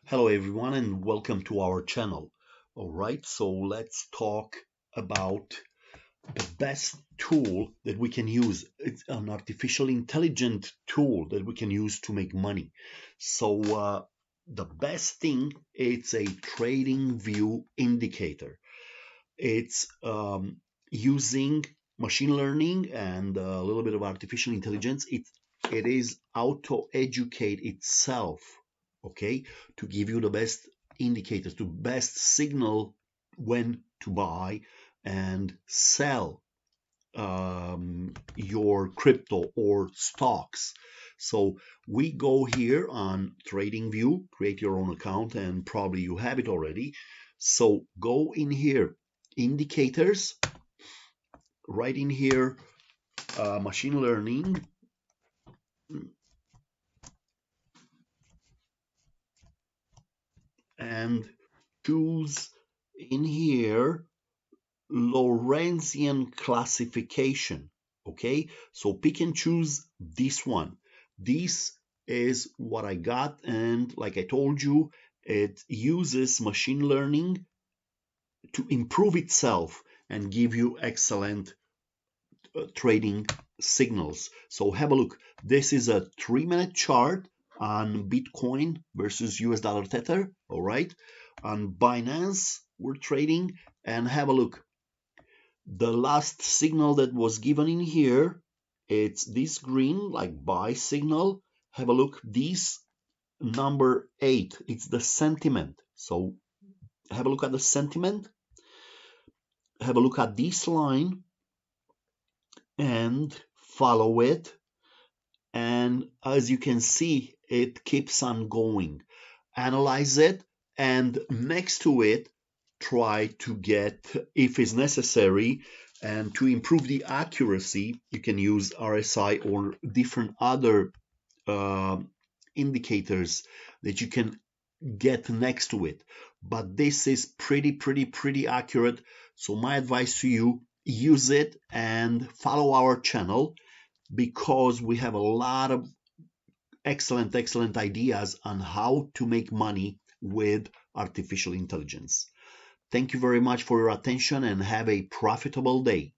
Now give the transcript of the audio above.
Hello everyone and welcome to our channel. All right, so let's talk about the best tool that we can use. It's an artificial intelligent tool that we can use to make money. The best thing, it's a trading view indicator. It's using machine learning and a little bit of artificial intelligence. It is auto educate itself, okay, to give you the best indicators, to best signal when to buy and sell your crypto or stocks. So we go here on TradingView, create your own account, and probably you have it already. So go in here, indicators, right in here, machine learning, and choose in here Lorentzian classification. Okay, so pick and choose this one. This is what I got, and like I told you, it uses machine learning to improve itself and give you excellent trading signals. So have a look. This is a 3-minute chart on Bitcoin versus US dollar Tether. All right, on Binance we're trading, and have a look. The last signal that was given in here, it's this green, like buy signal. Have a look, this number 8, it's the sentiment. So have a look at the sentiment, have a look at this line and follow it. And as you can see, it keeps on going. Analyze it, and next to it, try to get, if it's necessary, and to improve the accuracy, you can use RSI or different other uh, indicators that you can get next to it. But this is pretty accurate. So my advice to you, use it and follow our channel, because we have a lot of excellent ideas on how to make money with artificial intelligence. Thank you very much for your attention and have a profitable day.